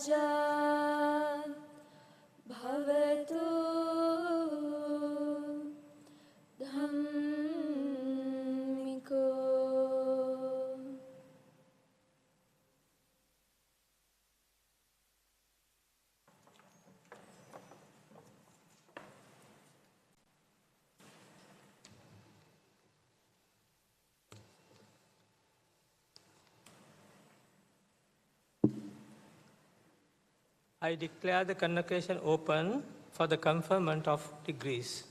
राजा भवतु धम्मिको। I declare the convocation open for the conferment of degrees.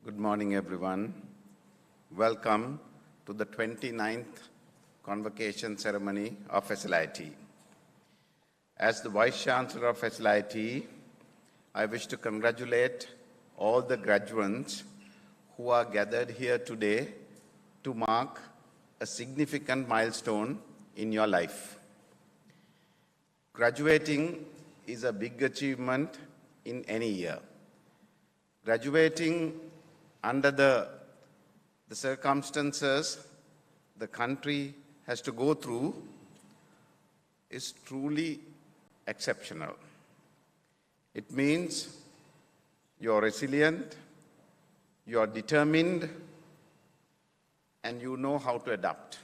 Good morning, everyone. Welcome to the 29th Convocation Ceremony of SLIIT. As the Vice Chancellor of SLIIT, I wish to congratulate all the graduates who are gathered here today to mark a significant milestone in your life. Graduating is a big achievement in any year. Graduating under the circumstances the country has to go through is truly exceptional. It means you're resilient, you're determined, and you know how to adapt.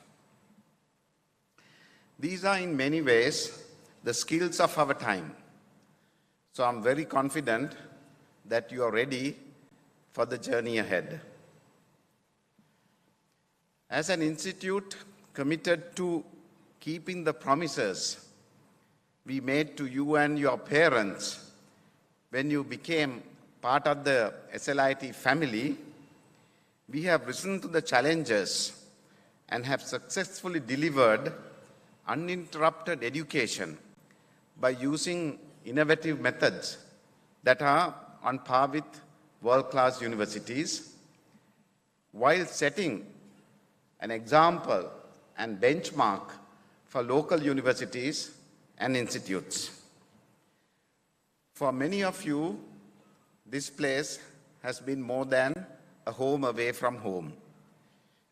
These are in many ways the skills of our time. So I'm very confident that you are ready for the journey ahead. As an institute committed to keeping the promises we made to you and your parents when you became part of the SLIIT family, we have risen to the challenges and have successfully delivered uninterrupted education by using innovative methods that are on par with world-class universities, while setting an example and benchmark for local universities and institutes. For many of you, this place has been more than a home away from home.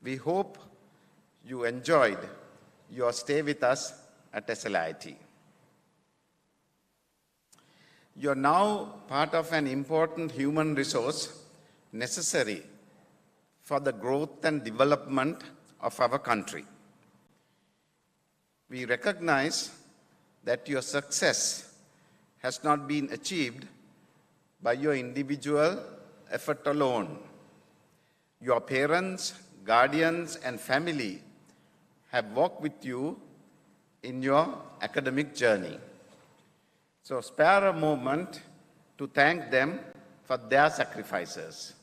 We hope you enjoyed your stay with us at SLIIT. You are now part of an important human resource necessary for the growth and development of our country. We recognize that your success has not been achieved by your individual effort alone. Your parents, guardians, and family have walked with you in your academic journey. So spare a moment to thank them for their sacrifices.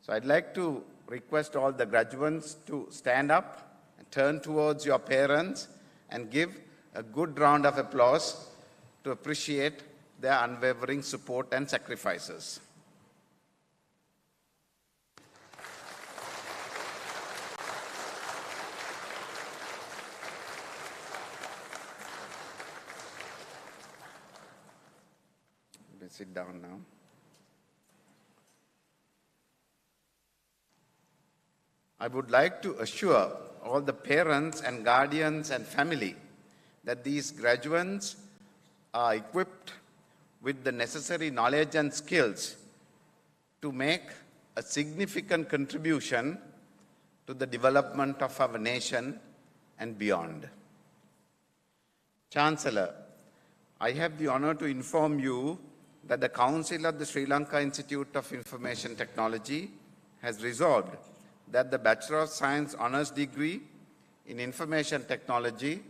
So I'd like to request all the graduates to stand up and turn towards your parents and give a good round of applause to appreciate their unwavering support and sacrifices. Let's sit down now. I would like to assure all the parents and guardians and family that these graduates are equipped with the necessary knowledge and skills to make a significant contribution to the development of our nation and beyond. Chancellor, I have the honor to inform you that the Council of the Sri Lanka Institute of Information Technology has resolved that the Bachelor of Science Honours degree in Information Technology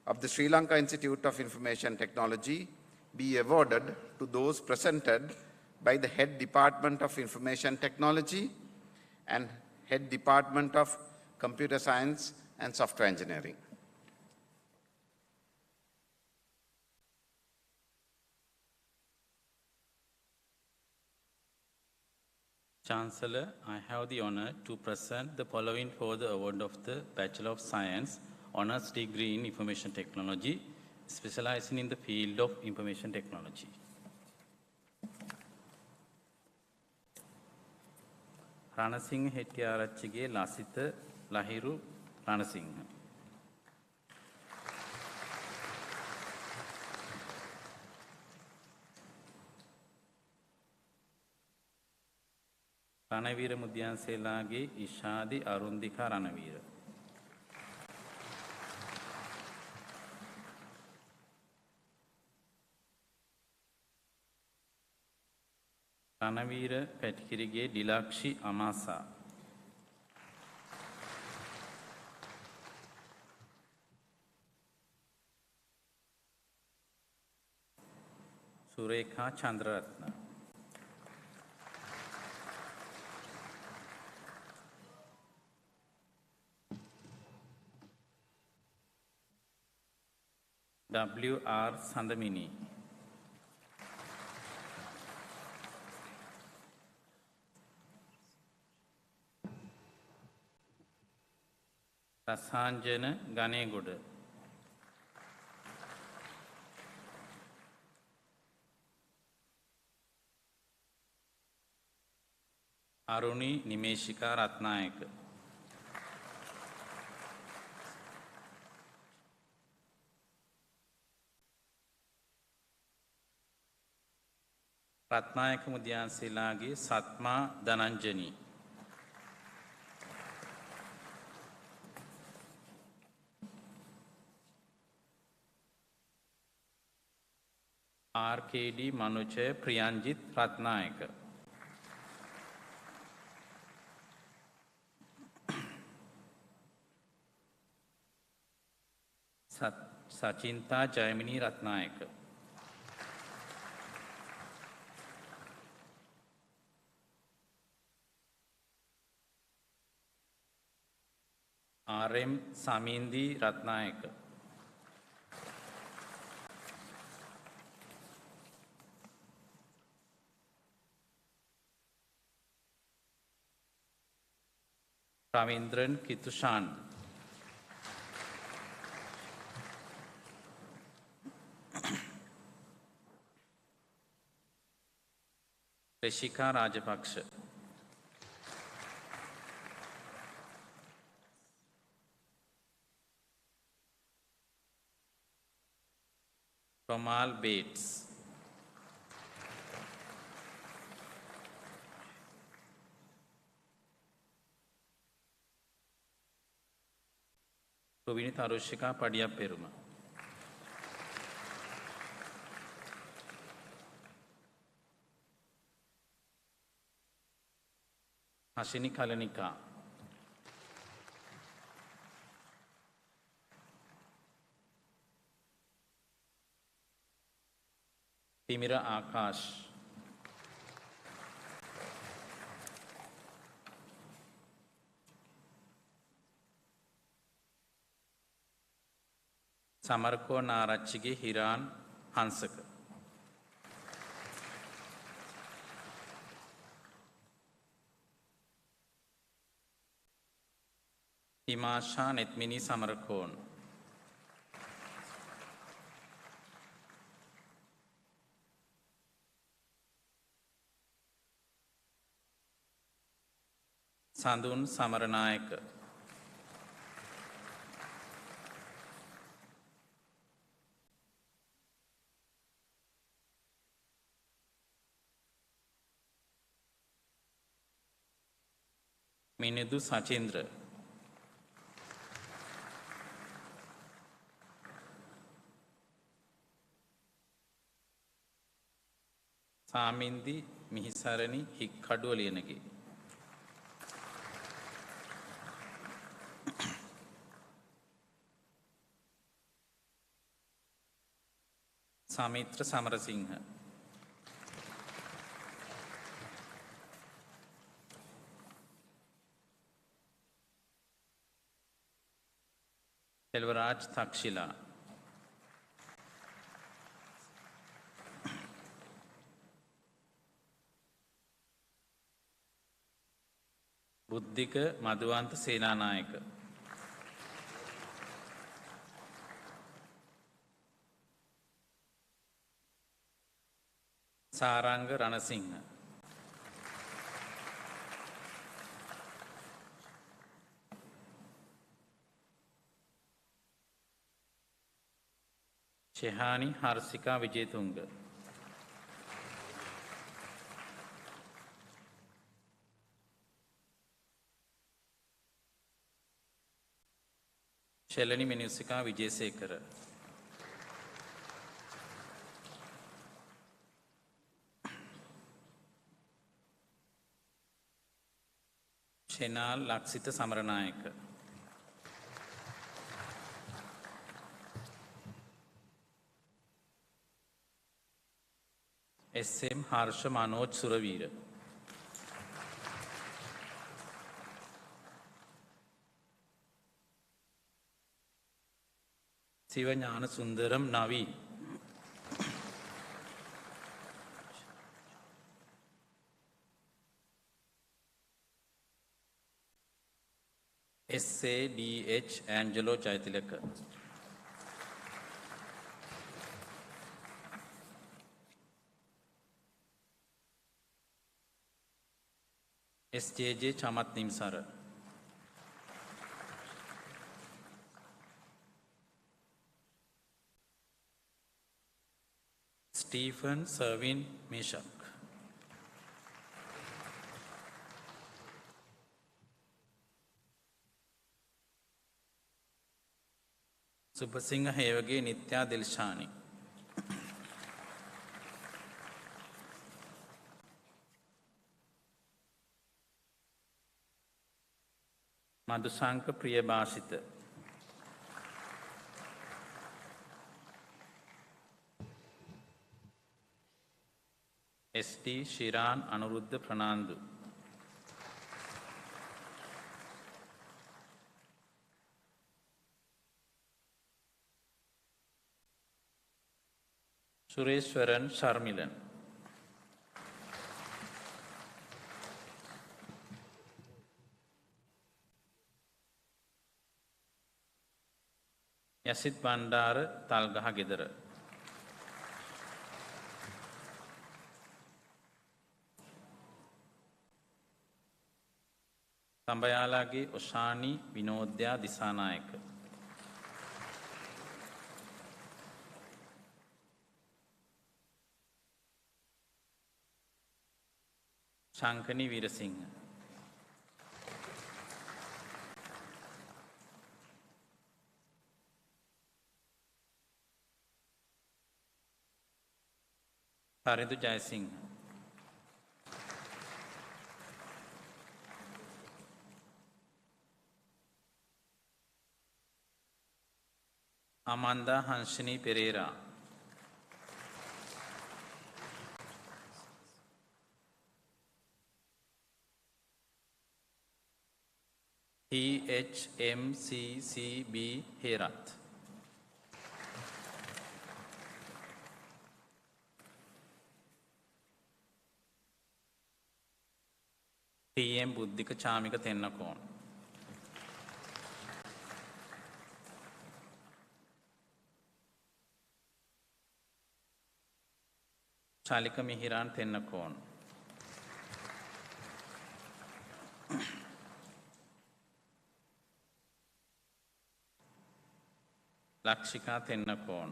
of the Sri Lanka Institute of Information Technology be awarded to those presented by the Head Department of Information Technology and Head Department of Computer Science and Software Engineering. Chancellor, I have the honor to present the following for the award of the Bachelor of Science Honours degree in Information Technology, specializing in the field of Information Technology. Ranasinghe Hettiarachchige Lasitha Lahiru Ranasinghe. Ranaweera Mudiyanselage Ishadi Arundika Ranaweera. Ranaweera Patikirige Dilakshi Amasa. Sureka Chandrarathna. W.R. Sandamini. Rasanjana Ganegoda. Aruni Nimeshika Rathnayake. Rathnayake Mudiyanselage Sathma Dhananjani. RKD Manujaya Priyanjith Rathnayake. Sachintha Jayamini Rathnayake. RM Samindi Rathnayake. Ravindran Kithushan. Reshika Rajapaksa. Romal Bates. Rovini Tharushika පඩියක් පෙරුම. හෂිනි කලනිකා. තිමිර ආකාශ්. සමරකෝ නාරච්චිගේ හිරාන් හංසක. හිමාශා නෙත්මිනී සමරකෝන්. සඳුන් සමරනායක. මිනිදු සචින්ද්‍ර. සාමින්දි මිහිසරණි හික්කඩුව ලියනගේ. සමිත්‍ර සමරසිංහ. සෙල්වරාජ් තක්ෂිලා. බුද්ධික මధుවන්ත Senanayake. Saranga Ranasinghe. Chehani Harsika Vijetunga. Shelani Menusika Vijayasekara. Chenal Laksita Samaranayaka. SM Harsha Manoj Suravira. Sivanyana Sundaram Navi. SADH Angelo Chaitilaka. SJJ Chamat Nimsara. Stephen Servin Meshak. Supasingha Hevage Nitya Dilshani. Madhusanka Priyabhashita. SD Shiran Anuruddha Pranandu. Sureshwaran Sharmilan. Yasit Bandara Talgaha Gedara. Sambayalagi Oshani Vinodya Disanayaka. Shankani Veerasinghe. Harindu Jayasinghe. Amanda Hanshini Pereira. THMCCB Herat. TM Buddhika Chamika Tennakon. Chalika Mihiran Tennakon. Lakshika Tennakon.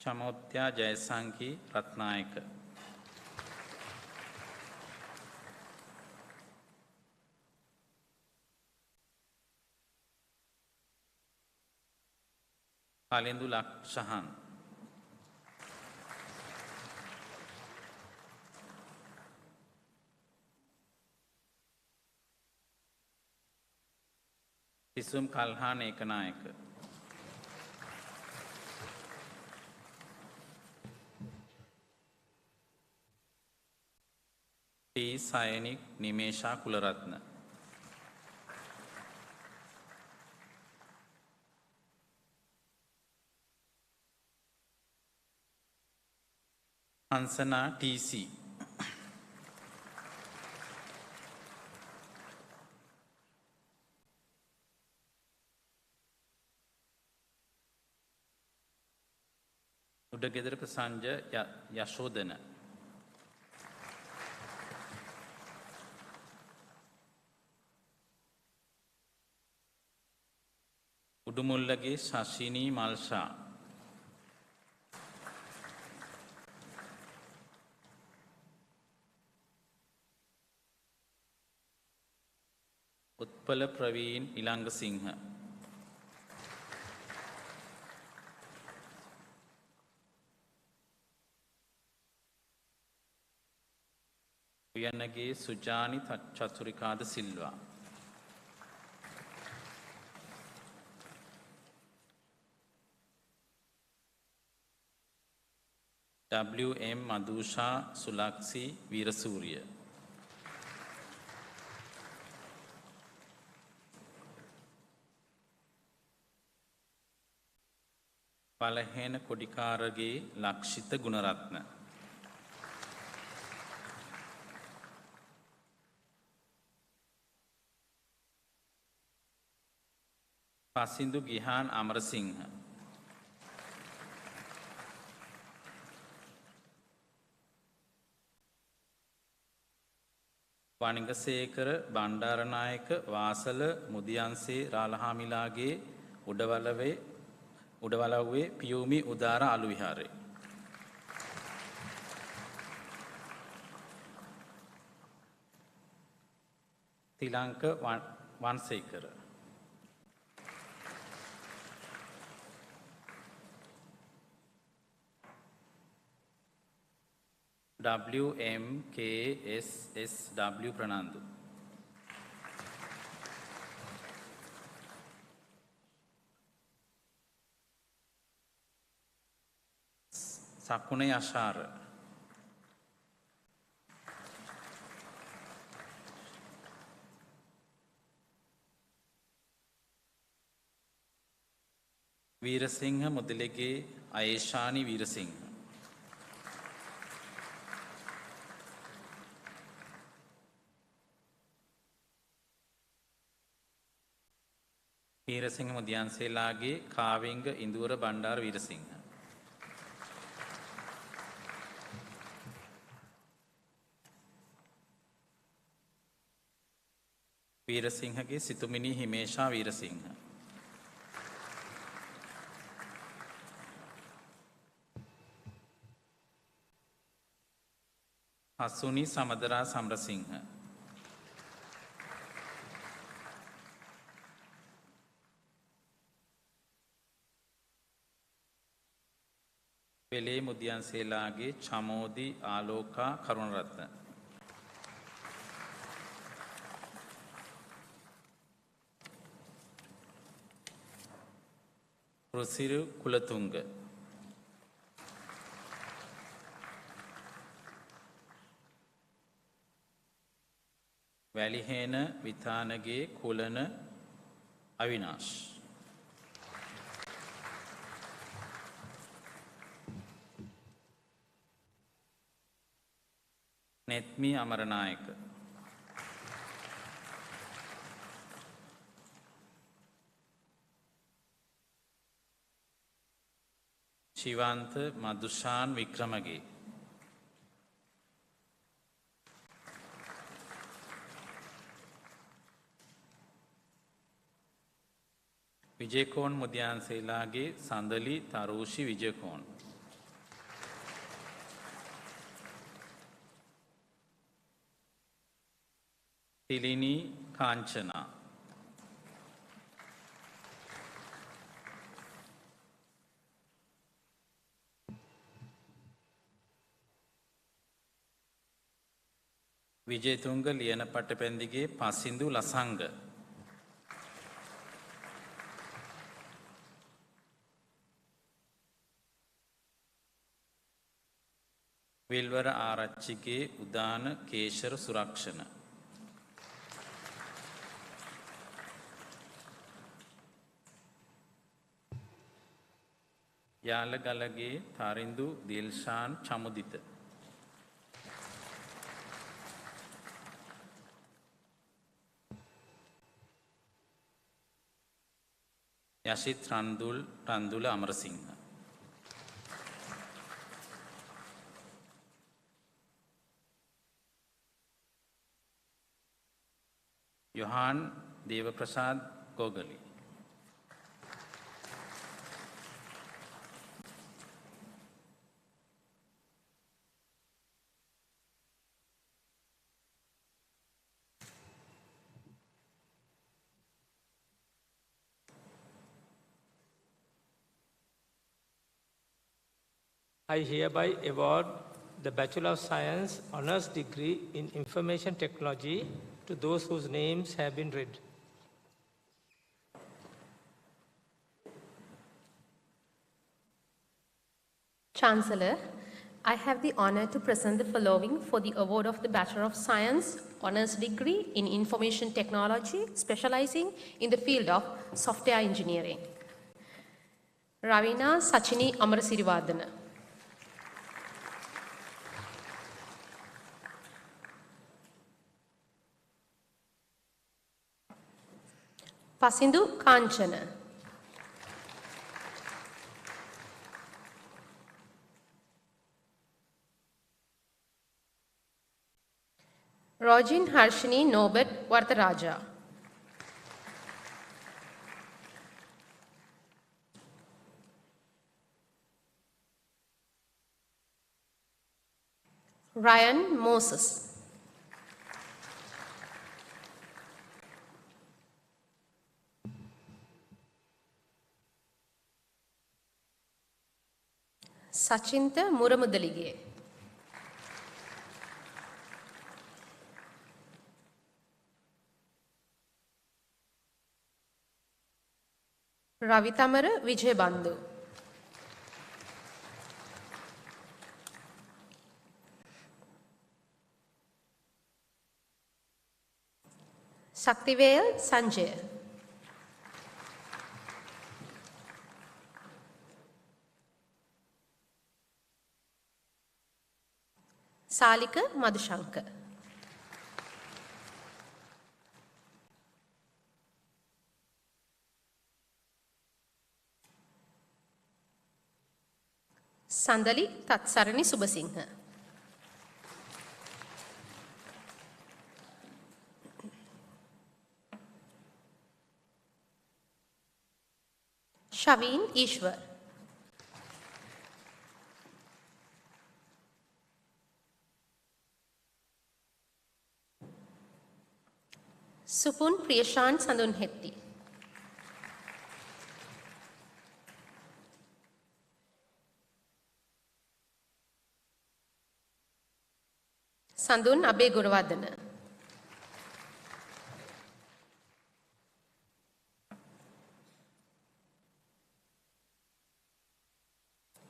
Chamotya Jayasanki Ratnayaka. Kalindu Lakshahan. Tisum Kalhan Ekanayaka. T. Sayanik Nimesha Kularatna. Hansana TC. Udagedara Prasanja Yashodana. උඩුමුල්ලගේ ශශිනී මල්ෂා උත්පල Praveen ඉලංගසිංහ උයනගේ සුජානි චතුරිකාද Silva WM මදුෂා සුලක්ෂි Weerasooriya පලහෙන කොඩිකාරගේ ලක්ෂිත ගුණරත්න පසින්දු ගිහාන් අමරසිංහ වනිගසේකර බණ්ඩාරනායක වාසල මුදියන්සේ රාලහාමිලාගේ උඩවලව්වේ පියුමි උදාර අලු විහාරය Thilanka වන්සේකර WMKSSW Fernando සකුණ යශාර Weerasinghe Mudalige අයේෂානි Weerasinghe Weerasinghe Mudiyanselage කාවිංග ඉඳුවර Bandara Weerasinghe වීරසිංහගේ සිතුමිණි හිමේෂා Weerasinghe හසුනි සමදරා සම්රසිංහ වෙලේ මුදියන්සේලාගේ චමෝදි ආලෝකා කරුණරත්න රුසිරු කුලතුංග වැලිහේන විතානගේ කුලන අවිනාශ් නෙත්මි අමරනායක ශිවන්ත මදුෂාන් වික්‍රමගේ විජේකෝන් මුදියන්සේලාගේ සඳලි තරුෂි විජයකෝන් තිලිනි කාංචනා විජේතුංග ලියන පටපැන්දිගේ පසින්දු ලසංග විල්වර ආරච්චිගේ උදාන කේශර සුරක්ෂණ යාලගලගේ තරින්දු Dilshan Chamuditha යශිත් රන්දුල Amarasinghe Yohan දේවප්‍රසාද් ගෝගලි I hereby award the Bachelor of Science Honours degree in Information Technology to those whose names have been read. Chancellor, I have the honor to present the following for the award of the Bachelor of Science Honours degree in Information Technology, specializing in the field of software engineering. Ravina Sachini Amarasiriwadana. Pasindu Kanchana. Rojin Harshini Nobet Vartaraja. Ryan Moses. Sachinta Muramudalige. Ravitamara Vijayabandhu. Saktivel Sanjay. Salika Madhushankar. Sandali Tatsarani Subasingha. Shaveen Ishwar. Supun Priyashan Sandunhetti. Sandun Abe Guruvardhana.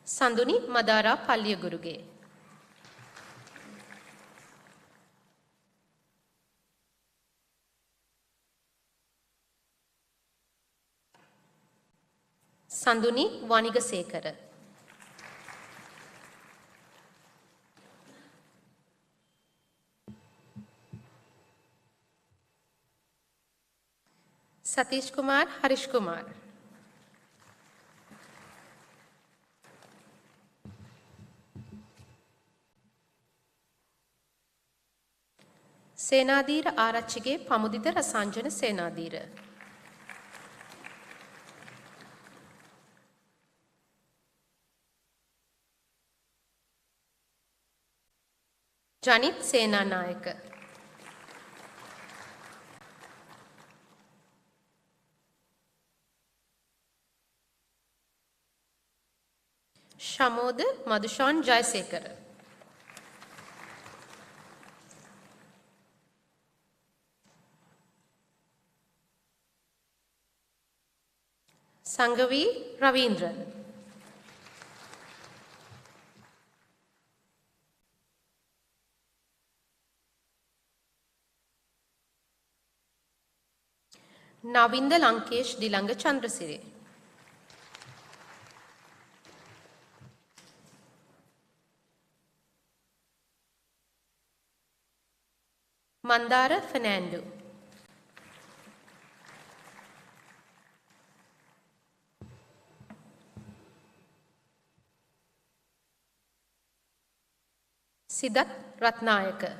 Sanduni Madara Palyaguruge. Sanduni Vanigasekara. Satish Kumar Harish Kumar. Senadira Arachige Pamudita Rasanjana Senadira. Janit Senanayaka. Shamoda Madhushan Jaisekara. Sangavi Ravindran. Navinda Lankesh Dilanga Chandrasiri. Mandara Fernando. Siddhat Ratnayaka.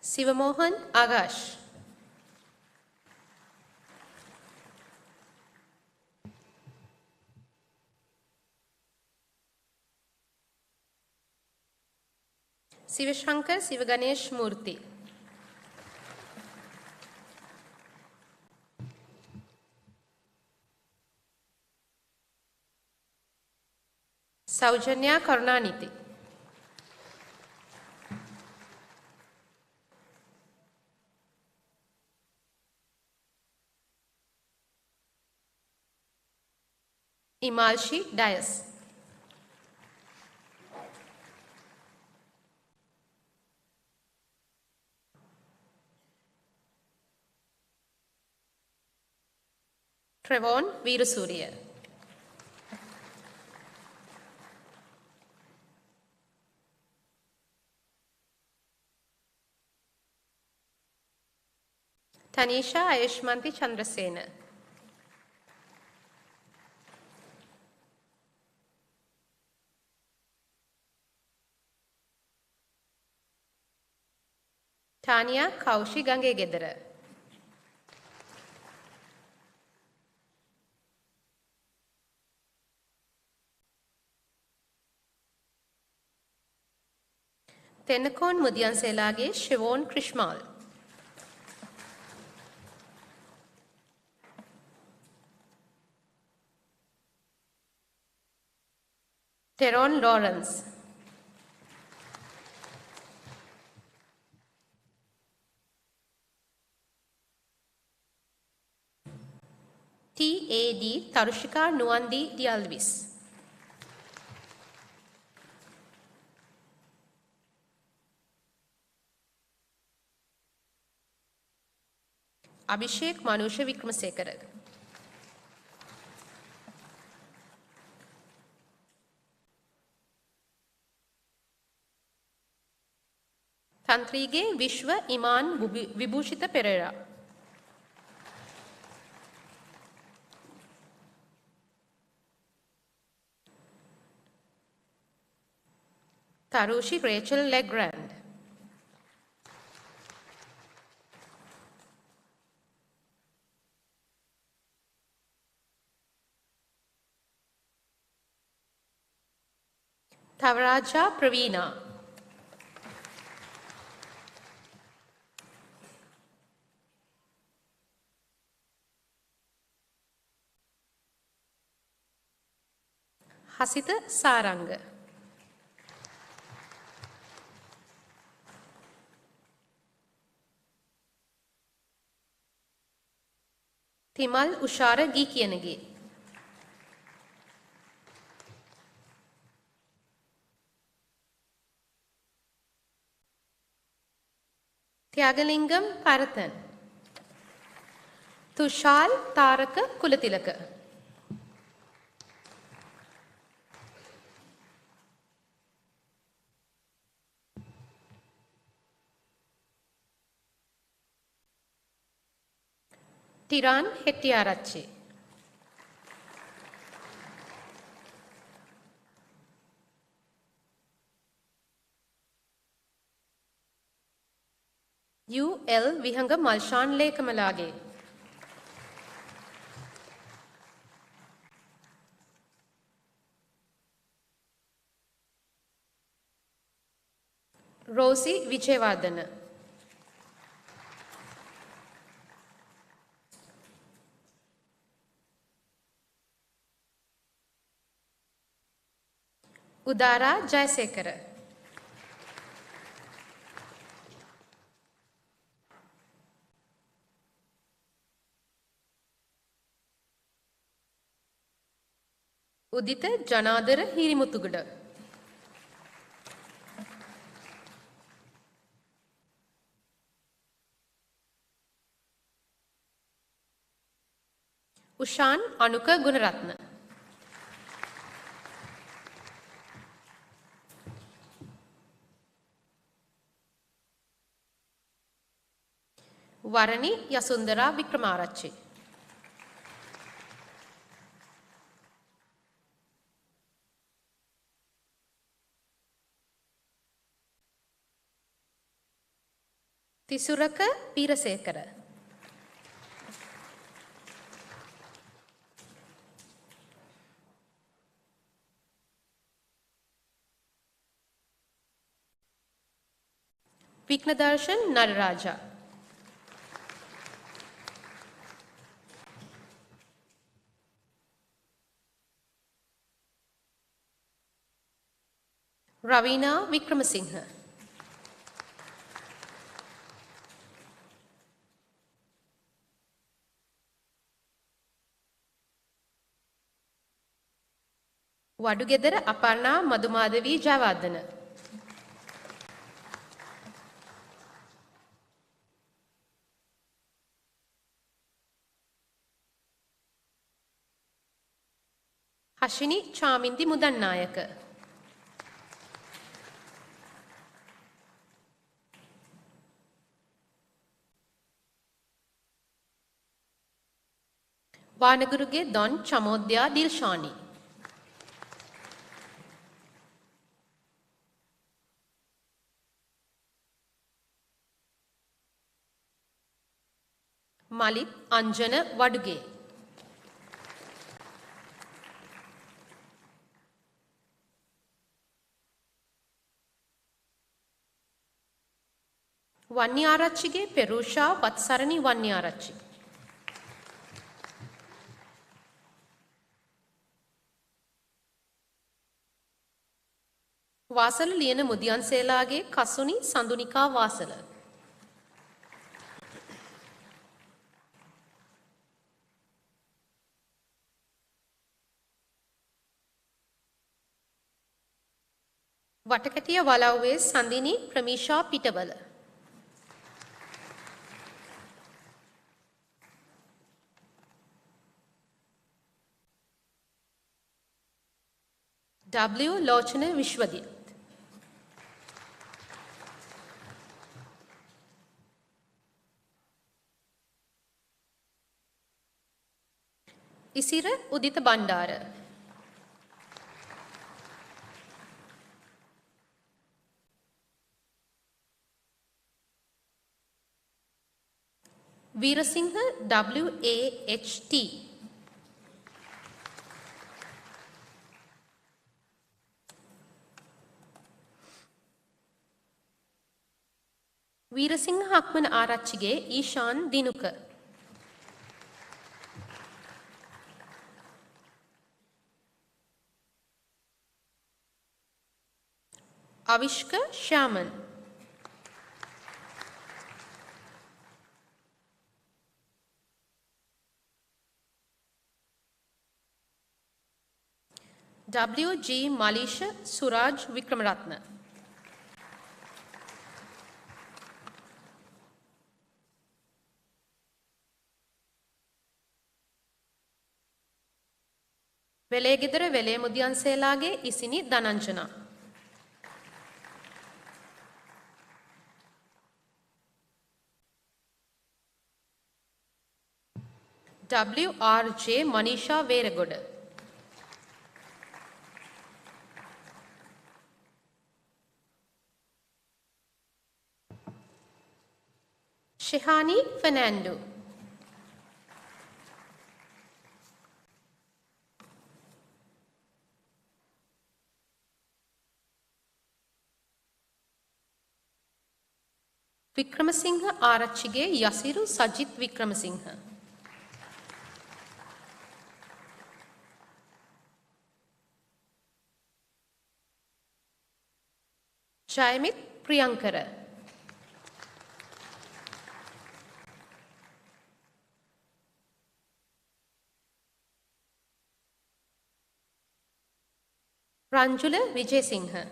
Sivamohan Agash. Sivashankar Sivaganesh Murthy. Saujanya Karunaniti. Imalshi Dias. Trevon Veerasuriya. Tanisha Ayushmanti Chandrasena. Tanya Kaushi Gangegedara. Tenakon Mudyanselage Shivon Krishmal. Teron Lawrence. T.A.D. Tarushika Nuandi Dialvis. Abhishek Manusha Vikramasekara. Tantrige Vishwa Iman Vibhushita Pereira. Tarushi Rachel Legrand. Tavaraja Praveena. Hasita Saranga. Timal Ushara Gikiyanage. Tyagalingam Parathan. Tushal Taraka Kulatilaka. Tiran Hettiarachchi. U.L. Vihanga Malshan Lekamalage. Rosie Vichevardhana. Udara Jayasekara. Udita Janadara Hirimutuguda. Ushan Anuka Gunaratna. Varani Yasundara Vikramarachi. Tisuraka Pirasekara. Viknadarshan Nararaja. Ravina Wickramasinghe. Wadugedara Aparna Madhumadhavi Jayawardena. Hashini Chamindi Mudannayaka. Vanaguruge Don Chamodya Dilshani. Malit Anjana Waduge. Wanyarachige Perusha Vatsarani Wanyarachi. Vasala Liena Mudyanselage Kasuni Sandunika Vasala. Vatakatiya Walauwe Sandini Pramisha Pitawala. W. Lochana Vishwadit. Isira Udita Bandara. Veerasinghe W.A.H.T. Veerasinghe Hakman Arachige Ishan Dinuka. Avishka Shaman. W. G. Malisha Suraj Vikramaratna. Velegedara Vele Mudyanselage Isini Dananjana. W. R. J. Manisha Veragoda. Shehani Fernando. Vikramasinghe Arachige Yasiru Sajit Vikramasinghe. Jayamit Priyankara. Ranjula Vijay-Singhe.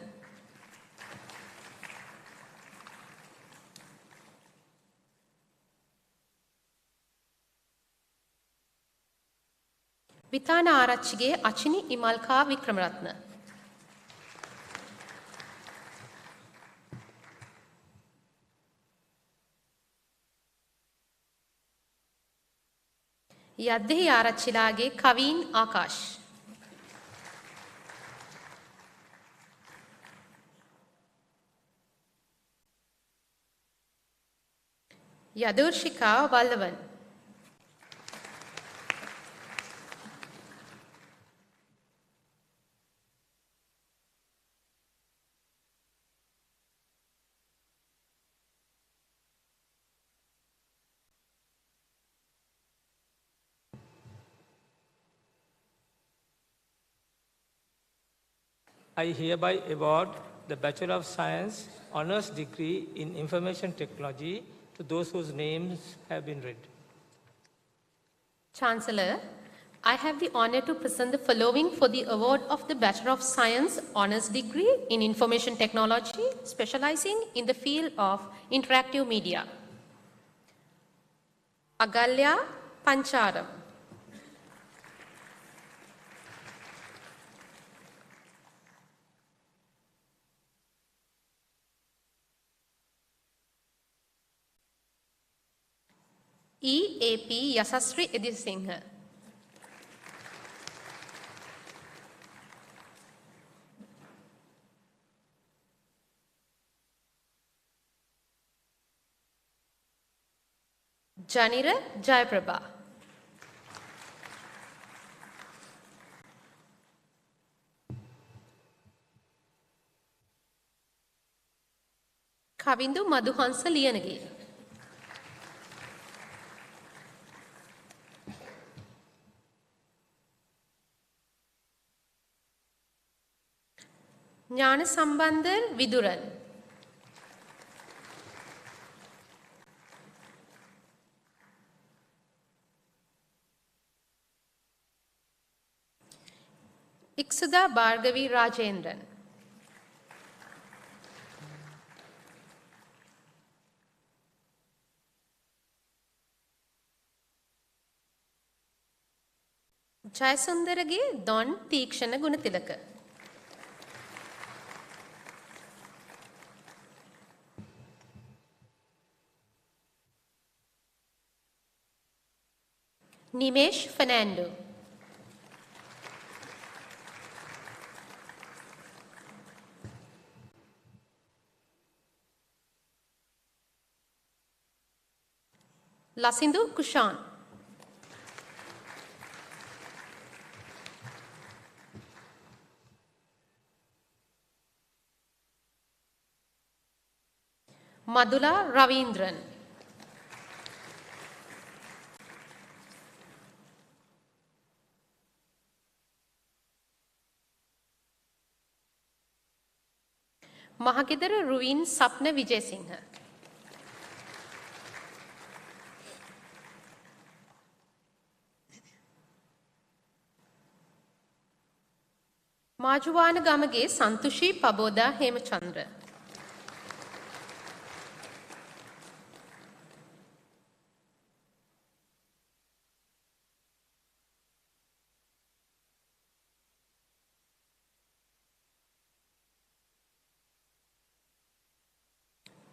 Vitana Arachige Achini Imalka Vikramaratna. Yaddehi Arachilage Kaveen Akash. Yadurshika Vallavan. I hereby award the Bachelor of Science Honours Degree in Information Technology to those whose names have been read. Chancellor, I have the honor to present the following for the award of the Bachelor of Science Honours Degree in Information Technology, specializing in the field of interactive media. Agalya Pancharam. E.A.P. Yasasri Edisinghe. Janira Jayaprabha. Kavindu Madhuhansa Liyanagi. Jnana Sambandar Viduran. Iksuda Bhargavi Rajendran. Jayasundarage Don Tikshana Gunatilaka. Nimesh Fernando. Lasindu Kushan. Madhula Ravindran. Mahagedara Ruin Sapna Vijayasinghe. Majuwana Gamage Santushi Paboda Hemachandra.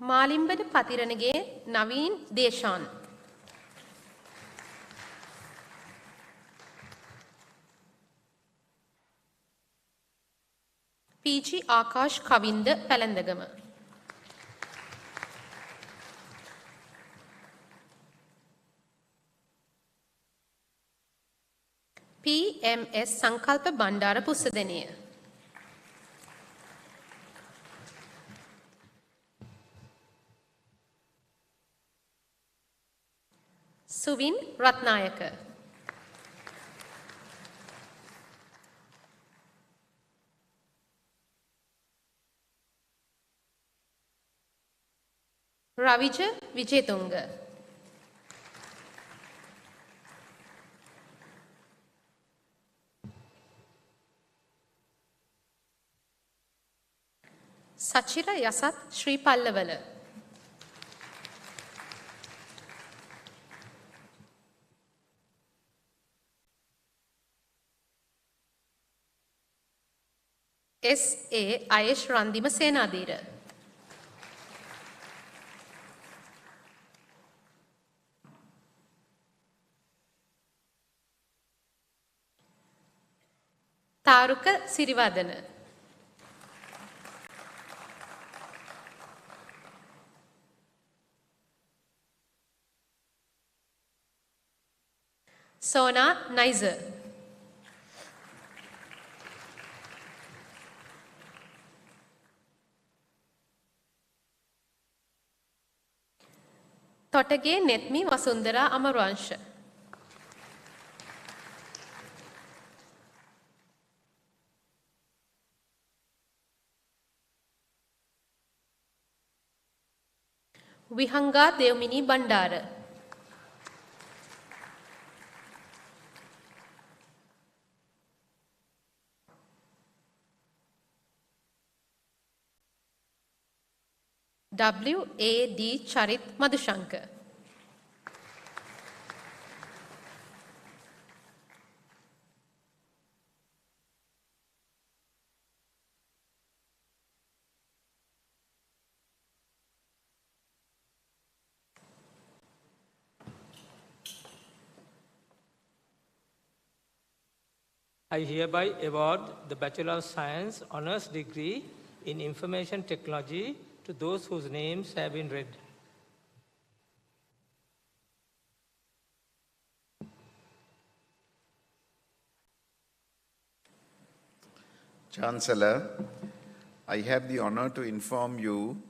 Malimbada Patiranage Naveen Deshan. PG Akash Kavinda Palandagama. PMS Sankalpa Bandara Pusadeniya. Suvin Ratnayaka. Ravija Vijetunga. Sachira Yasat Sri Pallavala. S.A. Ayesh Randima Senadira. Taruka Sirivadana. Sona Nizer. Totage Netmi Vasundara Amaransha. Vihanga Devmini Bandara. W.A.D. Charit Madhushankar. I hereby award the Bachelor of Science Honours degree in Information Technology to those whose names have been read. Chancellor, I have the honor to inform you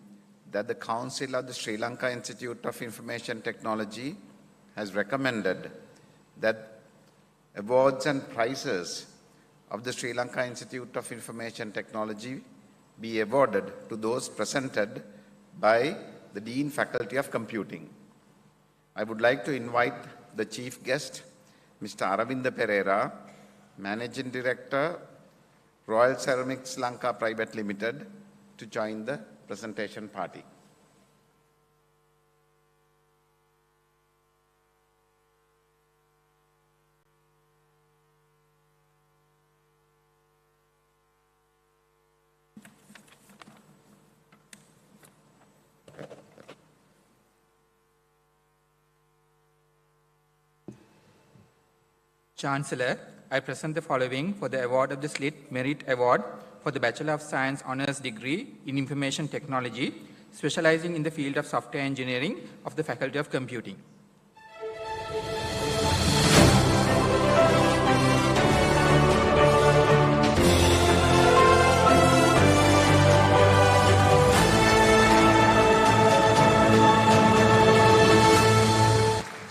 that the Council of the Sri Lanka Institute of Information Technology has recommended that awards and prizes of the Sri Lanka Institute of Information Technology be awarded to those presented by the Dean Faculty of Computing. I would like to invite the chief guest, Mr. Aravinda Pereira, Managing Director, Royal Ceramics Lanka Private Limited, to join the presentation party. Chancellor, I present the following for the award of the SLIIT Merit Award for the Bachelor of Science Honours degree in Information Technology, specializing in the field of software engineering of the Faculty of Computing.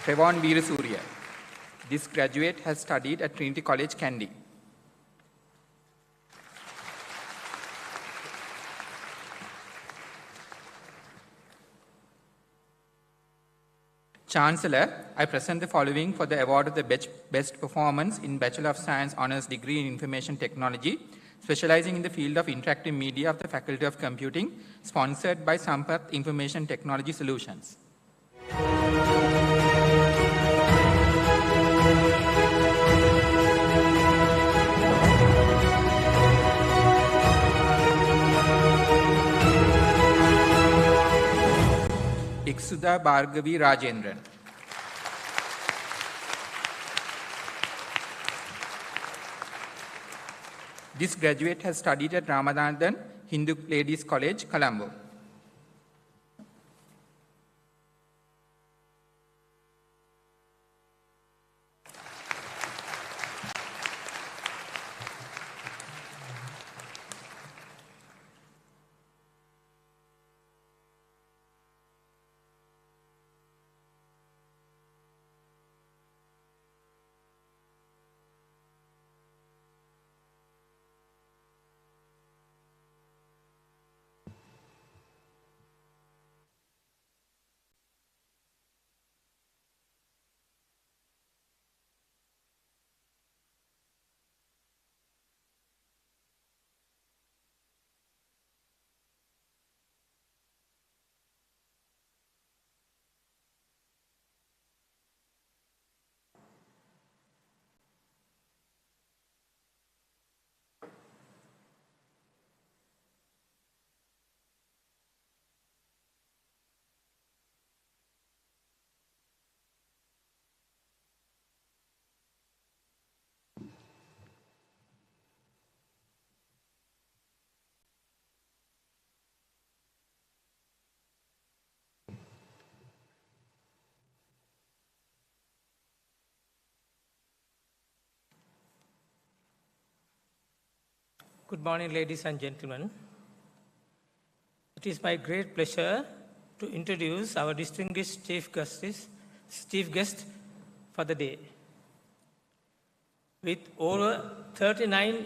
Revon Veerasurya. This graduate has studied at Trinity College, Kandy. Chancellor, I present the following for the award of the Best Performance in Bachelor of Science Honours degree in Information Technology, specializing in the field of interactive media of the Faculty of Computing, sponsored by Sampath Information Technology Solutions. Iksuda Bhargavi Rajendran. This graduate has studied at Ramanathan Hindu Ladies College, Colombo. Good morning, ladies and gentlemen. It is my great pleasure to introduce our distinguished chief guest for the day. With over 39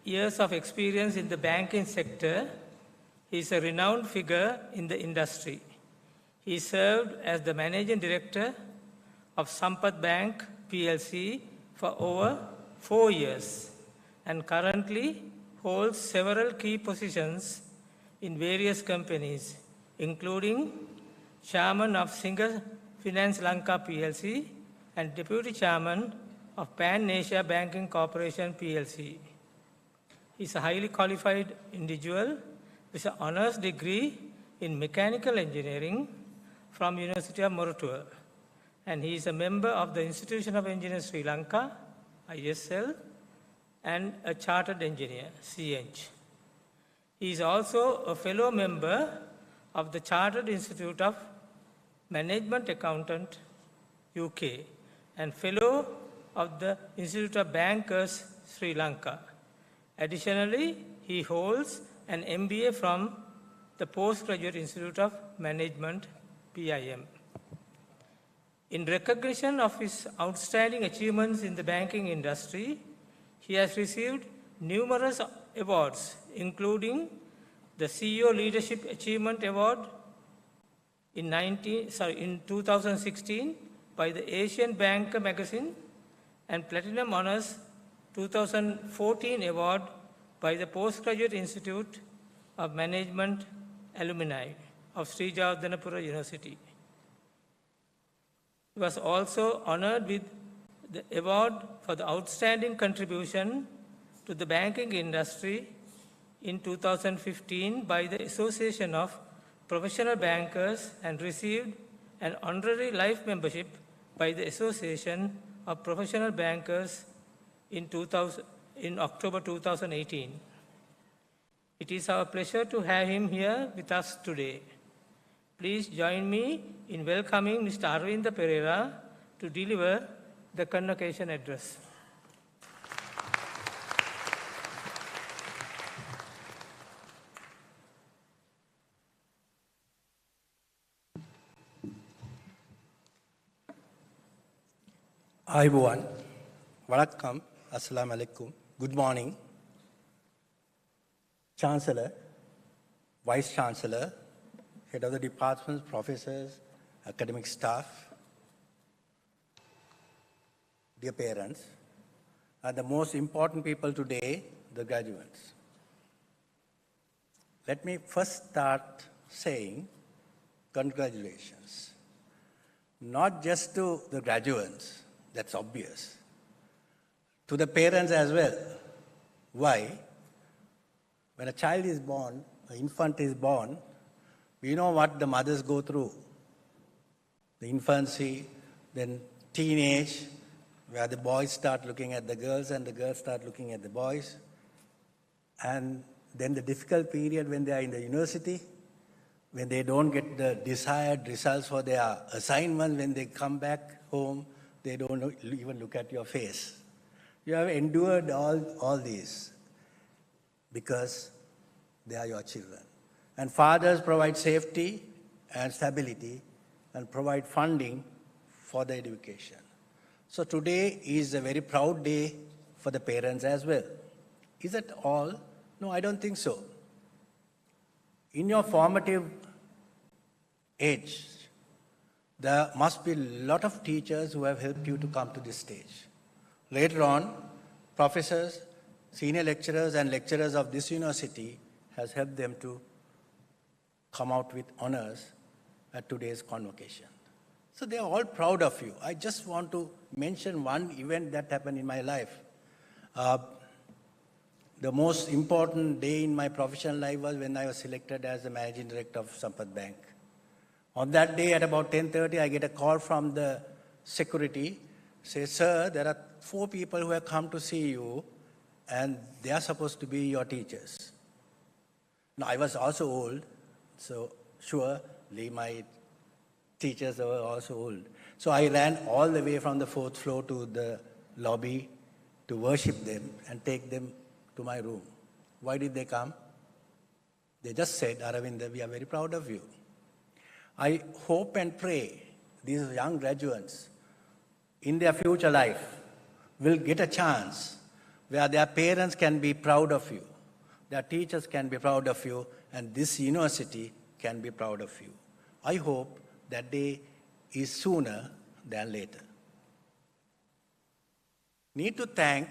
years of experience in the banking sector, he is a renowned figure in the industry. He served as the Managing Director of Sampath Bank PLC for over 4 years and currently holds several key positions in various companies, including Chairman of Singer Finance Lanka PLC and Deputy Chairman of Pan Asia Banking Corporation PLC. He is a highly qualified individual with an honours degree in mechanical engineering from University of Moratuwa, and he is a member of the Institution of Engineers Sri Lanka, ISL, and a chartered engineer, CEng. He is also a fellow member of the Chartered Institute of Management Accountant, UK, and fellow of the Institute of Bankers, Sri Lanka. Additionally, he holds an MBA from the Postgraduate Institute of Management, PIM. In recognition of his outstanding achievements in the banking industry, he has received numerous awards, including the CEO Leadership Achievement Award in 2016 by the Asian Banker magazine and Platinum Honours 2014 award by the Postgraduate Institute of Management alumni of Sri Jawadanapura University. He was also honoured with the award for the outstanding contribution to the banking industry in 2015 by the Association of Professional Bankers and received an honorary life membership by the Association of Professional Bankers in October 2018. It is our pleasure to have him here with us today. Please join me in welcoming Mr. Arvinda Pereira to deliver the convocation address. Ayubowan, Vanakkam, Assalamu alaikum, good morning. Chancellor, Vice Chancellor, Head of the departments, professors, academic staff, dear parents, and the most important people today, the graduates. Let me first start saying congratulations, not just to the graduates, that's obvious, to the parents as well. Why? When a child is born, an infant is born, we know what the mothers go through. The infancy, then teenage, where the boys start looking at the girls and the girls start looking at the boys. And then the difficult period when they are in the university, when they don't get the desired results for their assignments, when they come back home, they don't even look at your face. You have endured all these because they are your children. And fathers provide safety and stability and provide funding for their education. So today is a very proud day for the parents as well. Is that all? No, I don't think so. In your formative age, there must be a lot of teachers who have helped you to come to this stage. Later on, professors, senior lecturers and lecturers of this university has helped them to come out with honors at today's convocation. So they are all proud of you. I just want to mention one event that happened in my life. The most important day in my professional life was when I was selected as the Managing Director of Sampath Bank. On that day at about 10:30, I get a call from the security, says, "Sir, there are 4 people who have come to see you and they are supposed to be your teachers." Now, I was also old, so surely my teachers were also old. So I ran all the way from the 4th floor to the lobby to worship them and take them to my room. Why did they come? They just said, "Aravinda, we are very proud of you." I hope and pray these young graduates in their future life will get a chance where their parents can be proud of you, their teachers can be proud of you, and this university can be proud of you. I hope that day is sooner than later. Need to thank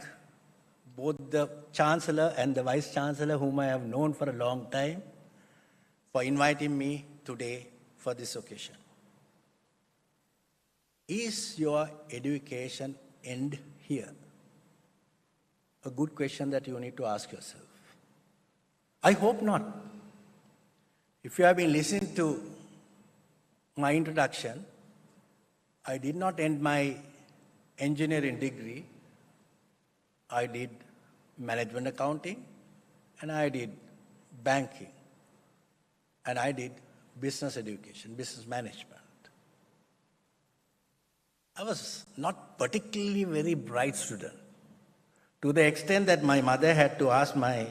both the Chancellor and the Vice Chancellor, whom I have known for a long time, for inviting me today for this occasion. Is your education end here? A good question that you need to ask yourself. I hope not. If you have been listening to my introduction, I did not end my engineering degree. I did management accounting, and I did banking, and I did business education, business management. I was not particularly very bright student, to the extent that my mother had to ask my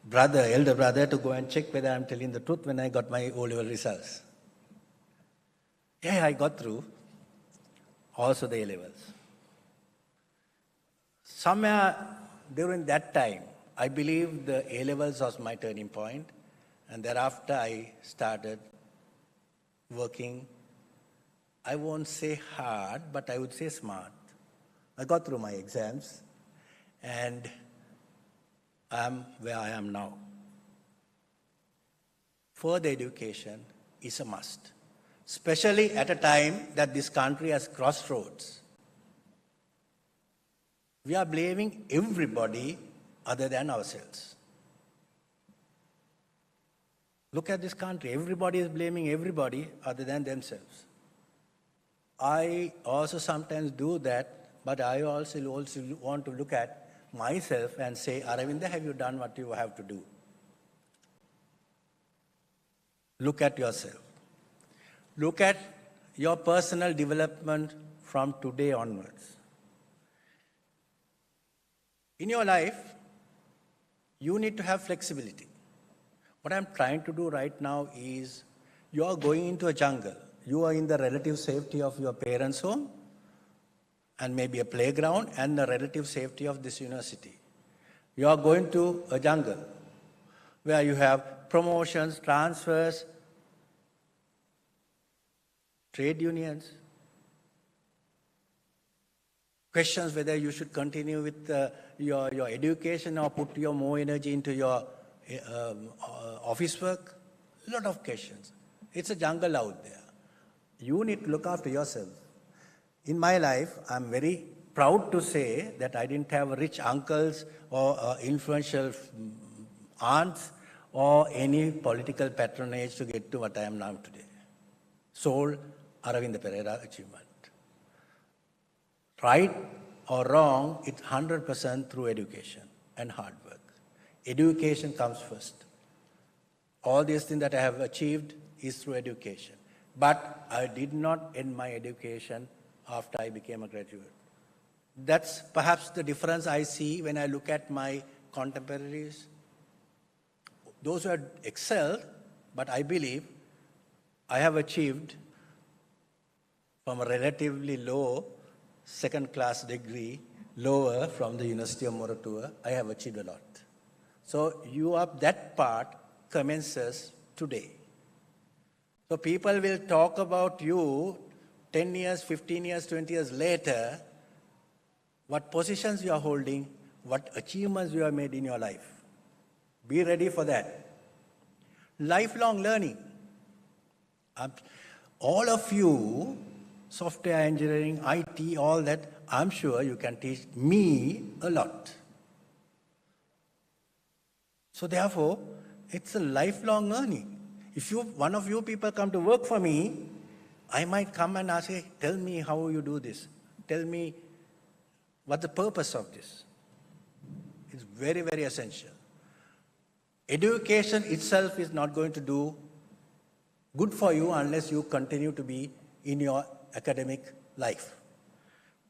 brother, elder brother, to go and check whether I'm telling the truth when I got my O-level results. Yeah, I got through, also the A-levels. Somewhere during that time, I believe the A-levels was my turning point, and thereafter I started working, I won't say hard, but I would say smart. I got through my exams, and I'm where I am now. Further education is a must, especially at a time that this country has crossroads. We are blaming everybody other than ourselves. Look at this country. Everybody is blaming everybody other than themselves. I also sometimes do that, but I also want to look at myself and say, Aravinda, have you done what you have to do? Look at yourself. Look at your personal development from today onwards. In your life, you need to have flexibility. What I'm trying to do right now is, you are going into a jungle. You are in the relative safety of your parents' home, and maybe a playground, and the relative safety of this university. You are going to a jungle where you have promotions, transfers, trade unions, questions whether you should continue with your education or put your more energy into your office work. A lot of questions. It's a jungle out there. You need to look after yourself. In my life, I'm very proud to say that I didn't have rich uncles or influential aunts or any political patronage to get to what I am now today. Sole Aravinda Pereira achievement. Right or wrong, it's 100% through education and hard work. Education comes first. All these things that I have achieved is through education. But I did not end my education after I became a graduate. That's perhaps the difference I see when I look at my contemporaries. Those who have excelled, but I believe I have achieved from a relatively low second-class degree, lower from the University of Moratuwa, I have achieved a lot. So that part commences today. So people will talk about you 10 years, 15 years, 20 years later, what positions you are holding, what achievements you have made in your life. Be ready for that. Lifelong learning. All of you, software engineering, IT, all that, I'm sure you can teach me a lot. So therefore, it's a lifelong learning. If one of you people come to work for me, I might come and ask, hey, tell me how you do this. Tell me what's the purpose of this. It's very, very essential. Education itself is not going to do good for you unless you continue to be in your academic life.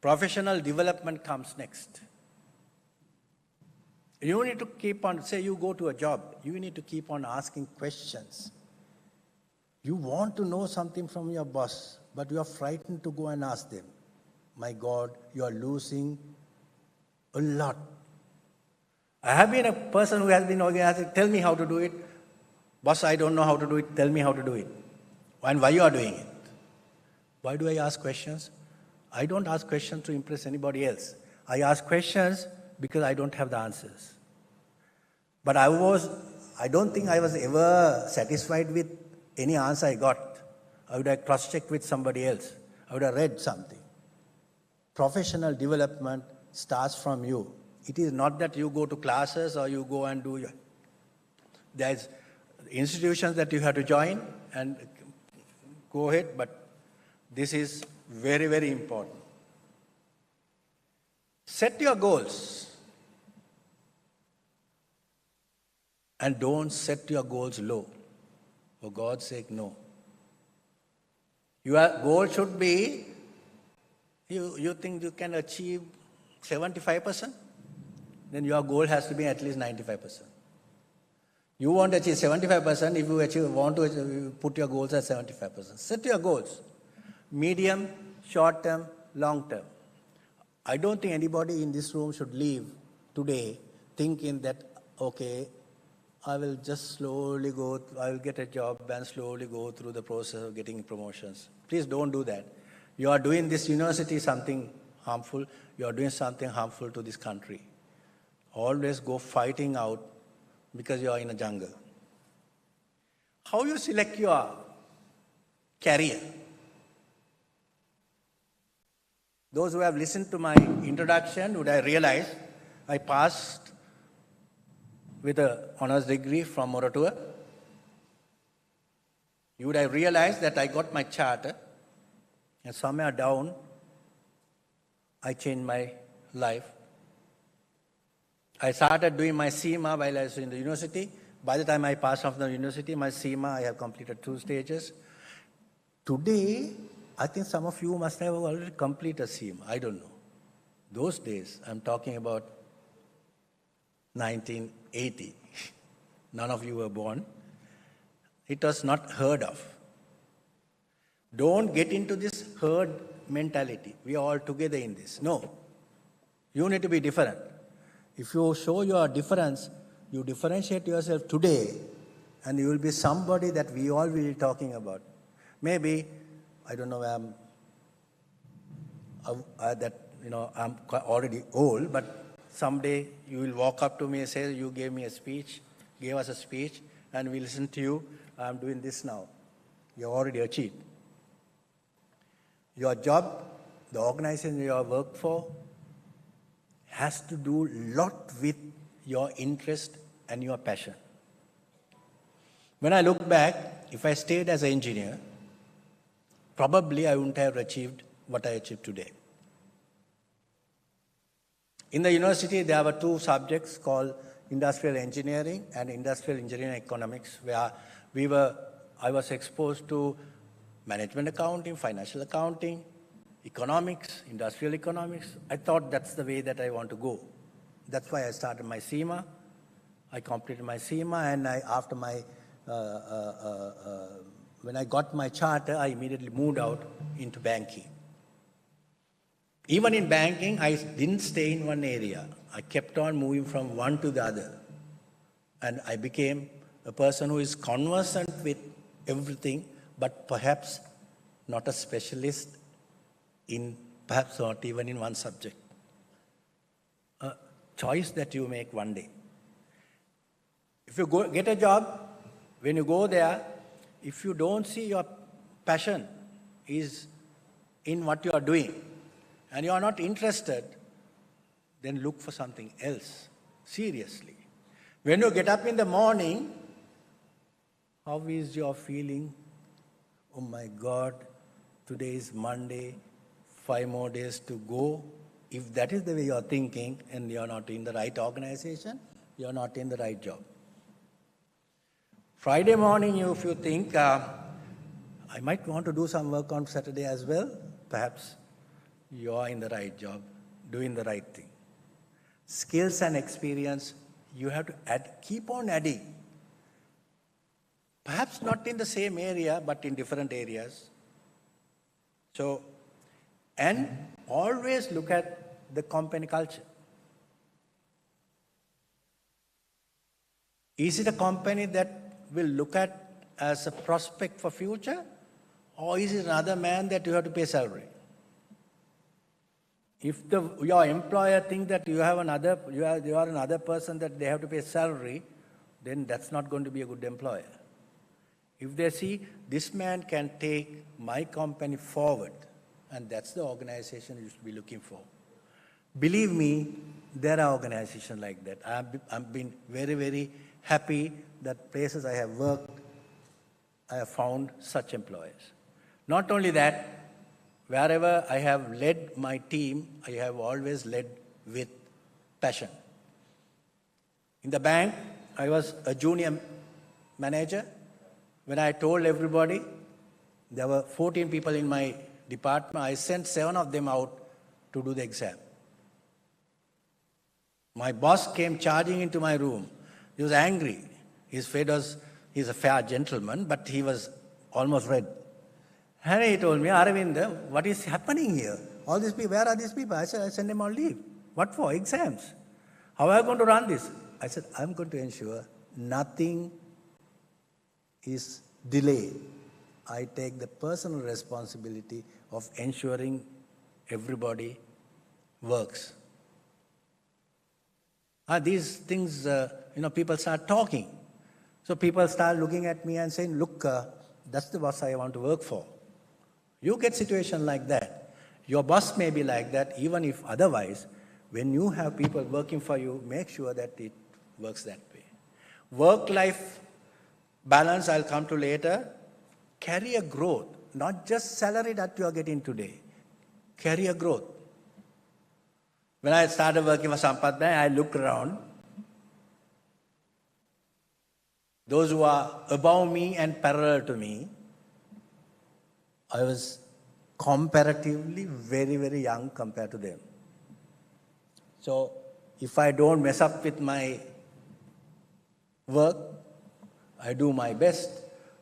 Professional development comes next. You need to keep on, say you go to a job, you need to keep on asking questions. You want to know something from your boss, but you are frightened to go and ask them. My God, you are losing a lot. I have been a person who has been organizing, tell me how to do it. Boss, I don't know how to do it, tell me how to do it. And why you are doing it. Why do I ask questions? I don't ask questions to impress anybody else. I ask questions because I don't have the answers. But I don't think I was ever satisfied with any answer I got. I would have cross-checked with somebody else. I would have read something. Professional development starts from you. It is not that you go to classes or you go and do. There's institutions that you have to join and go ahead, but this is very, very important. Set your goals. And don't set your goals low. For God's sake, no. Your goal should be, you think you can achieve 75%? Then your goal has to be at least 95%. You want to achieve 75%, if you want to put your goals at 75%. Set your goals. Medium, short term, long term. I don't think anybody in this room should leave today thinking that, okay, I will just slowly I will get a job and slowly go through the process of getting promotions. Please don't do that. You are doing this university something harmful. You are doing something harmful to this country. Always go fighting out because you are in a jungle. How you select your career? Those who have listened to my introduction would have realized I passed with an honors degree from Moratuwa. You would have realized that I got my charter, and somewhere down, I changed my life. I started doing my SEMA while I was in the university. By the time I passed off the university, my SEMA, I have completed 2 stages. Today, I think some of you must have already completed SEMA. I don't know. Those days, I'm talking about 1980. None of you were born. It was not heard of. Don't get into this herd mentality. We are all together in this. No. You need to be different. If you show your difference, you differentiate yourself today, and you will be somebody that we all will be talking about. Maybe, I don't know, I'm already old, but someday you will walk up to me and say, you gave us a speech, and we listen to you. I'm doing this now. You already achieved. Your job, the organization you work for, has to do a lot with your interest and your passion. When I look back, if I stayed as an engineer, probably I wouldn't have achieved what I achieved today. In the university, there were 2 subjects called industrial engineering and industrial engineering economics, where I was exposed to management accounting, financial accounting, economics, industrial economics. I thought that's the way that I want to go. That's why I started my SEMA. I completed my SEMA, and when I got my charter, I immediately moved out into banking. Even in banking, I didn't stay in one area. I kept on moving from one to the other. And I became a person who is conversant with everything, but perhaps not a specialist perhaps not even in one subject. A choice that you make one day. If you get a job, when you go there, if you don't see your passion is in what you are doing, and you are not interested, then look for something else, seriously. When you get up in the morning, how is your feeling? Oh my God, today is Monday, 5 more days to go. If that is the way you are thinking and you are not in the right organization, you are not in the right job. Friday morning, if you think, I might want to do some work on Saturday as well, perhaps you are in the right job, doing the right thing. Skills and experience, you have to keep on adding. Perhaps not in the same area, but in different areas. So, and always look at the company culture. Is it a company that will look at as a prospect for future, Or is it another man that you have to pay salary? If your employer thinks that you are another person that they have to pay salary, then that's not going to be a good employer. If they see this man can take my company forward, and that's the organization you should be looking for. Believe me, there are organizations like that. I've been very, very happy that places I have worked, I have found such employers. Not only that, wherever I have led my team, I have always led with passion. In the bank, I was a junior manager. When I told everybody, there were 14 people in my department, I sent 7 of them out to do the exam. My boss came charging into my room. He was angry. He's a fair gentleman, but he was almost red. And he told me, Aravind, what is happening here? All these people, where are these people? I said, I sent them on leave. What for? Exams. How are you going to run this? I said, I'm going to ensure nothing is delayed. I take the personal responsibility of ensuring everybody works. These things, people start talking. So people start looking at me and saying, look, that's the boss I want to work for. You get situation like that. Your boss may be like that, even if otherwise, when you have people working for you, make sure that it works that way. Work-life balance, I'll come to later. Career growth, not just salary that you are getting today. Career growth. When I started working for Sampath Bank, I looked around. Those who are above me and parallel to me, I was comparatively very, very young compared to them. So if I don't mess up with my work, I do my best,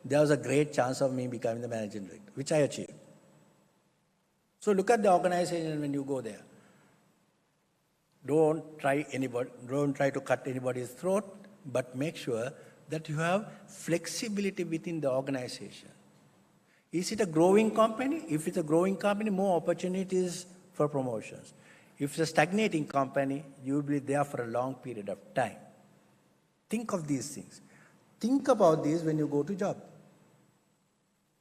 there was a great chance of me becoming the managing director, which I achieved. So look at the organization when you go there. Don't try to cut anybody's throat, but make sure that you have flexibility within the organization. Is it a growing company? If it's a growing company, more opportunities for promotions. If it's a stagnating company, you will be there for a long period of time. Think of these things. Think about this when you go to job.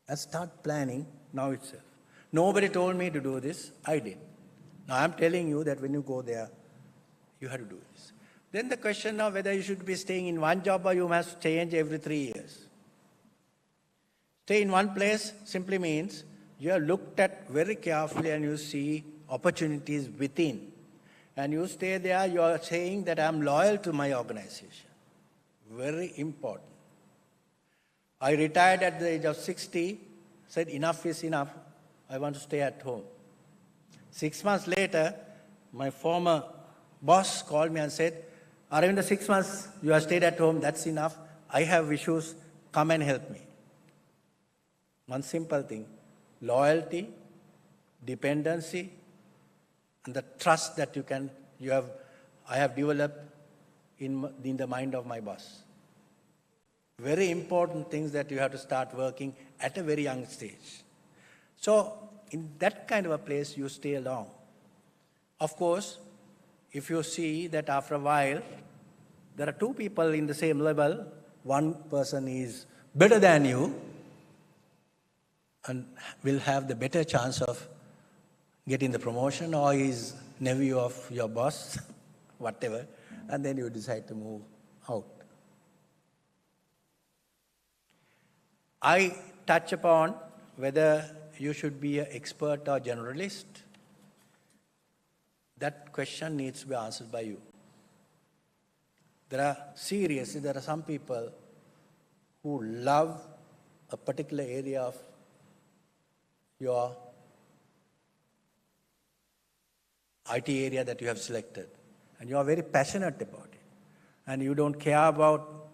And start planning now itself. Nobody told me to do this, I did. Now I'm telling you that when you go there, you have to do this. Then the question now whether you should be staying in one job or you must change every 3 years. Stay in one place simply means you have looked at very carefully and you see opportunities within. And you stay there, you are saying that I'm loyal to my organization. Very important. I retired at the age of 60, said enough is enough, I want to stay at home. 6 months later, my former boss called me and said, Aravind, 6 months you have stayed at home, that's enough. I have issues, come and help me. One simple thing, loyalty, dependency, and the trust that I have developed in the mind of my boss. Very important things that you have to start working at a very young stage. So in that kind of a place, you stay long. Of course, if you see that after a while, there are 2 people in the same level, one person is better than you and will have the better chance of getting the promotion, or is nephew of your boss, whatever, and then you decide to move out. I touch upon whether you should be an expert or generalist. That question needs to be answered by you. There are some people who love a particular area of your IT area that you have selected, and you are very passionate about it, and you don't care about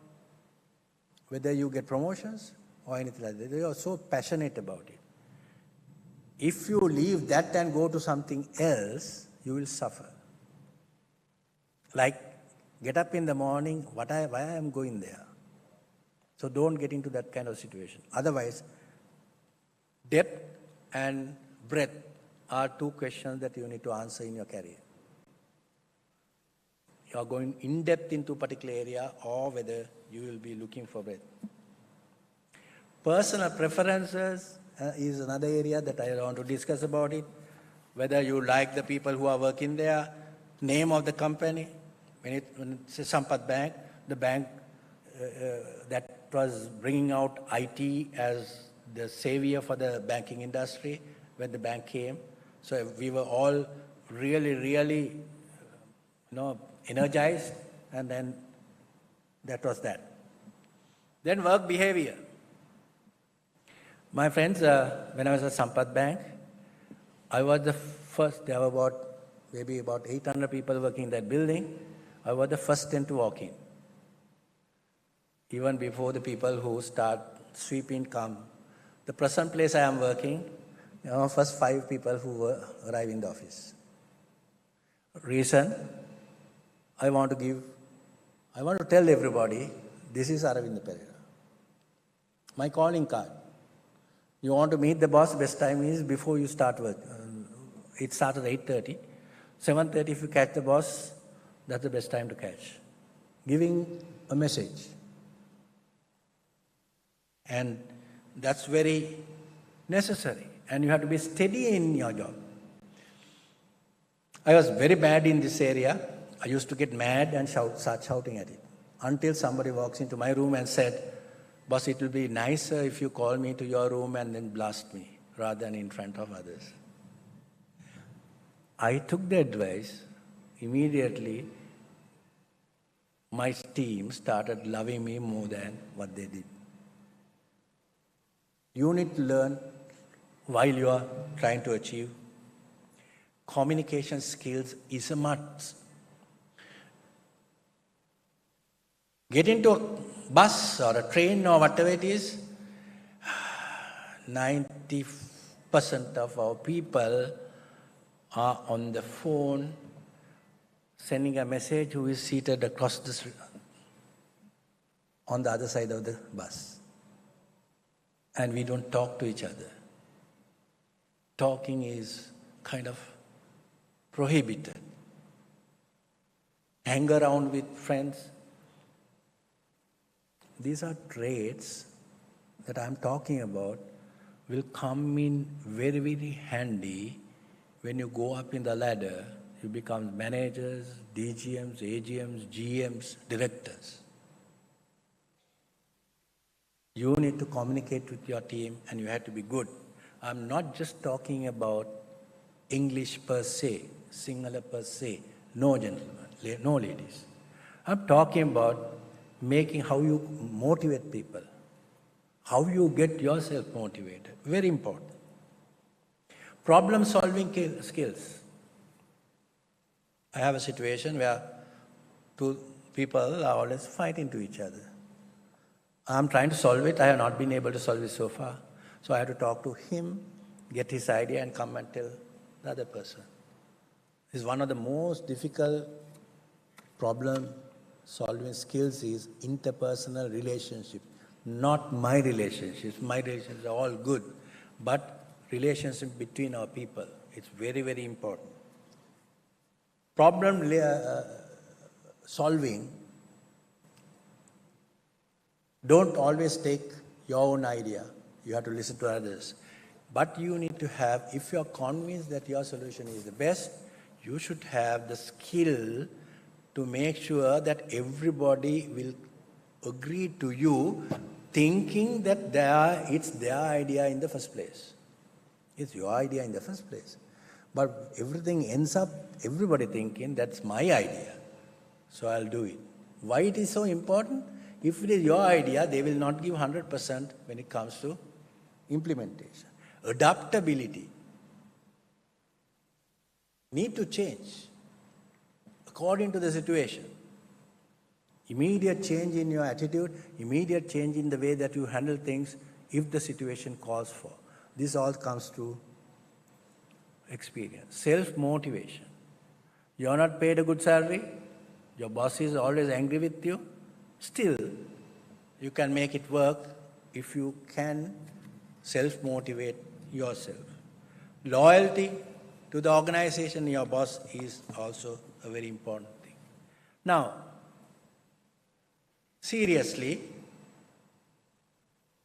whether you get promotions or anything like that. You are so passionate about it. If you leave that and go to something else, you will suffer. Like, get up in the morning, why I am going there? So don't get into that kind of situation. Otherwise, Depth and breadth are two questions that you need to answer in your career. You are going in depth into a particular area or whether you will be looking for breadth. Personal preferences is another area that I want to discuss about it. Whether you like the people who are working there, name of the company. When it's a Sampath Bank, the bank that was bringing out IT as the savior for the banking industry when the bank came. So we were all really, energized, and then that was that. Then work behavior. My friends, when I was at Sampath Bank, I was the first. There were maybe about 800 people working in that building. I was the first 10 to walk in. Even before the people who start sweeping come. The present place I am working, first 5 people who arrive in the office. Reason, I want to tell everybody, this is Aravind Pereira. My calling card. You want to meet the boss, best time is before you start work. It starts at 8:30. 7:30 if you catch the boss, that's the best time to catch. Giving a message. And that's very necessary. And you have to be steady in your job. I was very bad in this area. I used to get mad and start shouting at it. Until somebody walks into my room and said, "Boss, it will be nicer if you call me to your room and then blast me, rather than in front of others." I took the advice. Immediately, my team started loving me more than what they did. You need to learn while you are trying to achieve. Communication skills is a must. Get into a bus or a train or whatever it is, 90% of our people are on the phone sending a message who is seated across the street on the other side of the bus. And we don't talk to each other. Talking is kind of prohibited. Hang around with friends. These are traits that I'm talking about will come in very, very handy when you go up in the ladder. You become managers, DGMs, AGMs, GMs, directors. You need to communicate with your team and you have to be good. I'm not just talking about English per se, Sinhala per se. No gentlemen, no ladies. I'm talking about making how you motivate people, how you get yourself motivated. Very important. Problem-solving skills. I have a situation where 2 people are always fighting to each other. I'm trying to solve it. I have not been able to solve it so far. So I have to talk to him, get his idea, and come and tell the other person. It's one of the most difficult problem-solving skills is interpersonal relationship. Not my relationships. My relationships are all good. But relationship between our people. It's very, very important. Problem solving. Don't always take your own idea. You have to listen to others. But you need to have, if you are convinced that your solution is the best, you should have the skill to make sure that everybody will agree to you, thinking that it's their idea in the first place. It's your idea in the first place. But everything ends up, everybody thinking, that's my idea, so I'll do it. Why it is so important? If it is your idea, they will not give 100% when it comes to implementation. Adaptability. Need to change according to the situation. Immediate change in your attitude, immediate change in the way that you handle things if the situation calls for. This all comes through experience. Self-motivation. You are not paid a good salary, your boss is always angry with you, still you can make it work if you can self-motivate yourself. Loyalty to the organization, your boss, is also a very important thing. Now, seriously,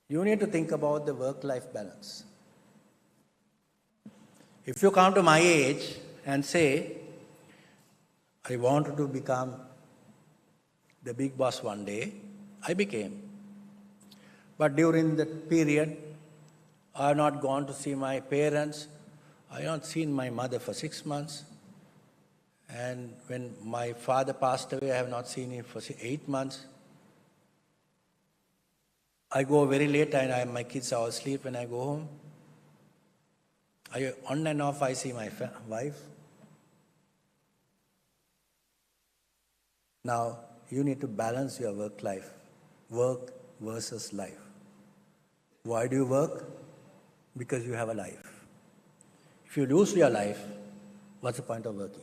you need to think about the work-life balance. If you come to my age and say, I wanted to become the big boss one day, I became. But during that period, I have not gone to see my parents. I have not seen my mother for 6 months. And when my father passed away, I have not seen him for 8 months. I go very late and my kids are all asleep when I go home. On and off, I see my wife. Now, you need to balance your work life, work versus life. Why do you work? Because you have a life. If you lose your life, what's the point of working?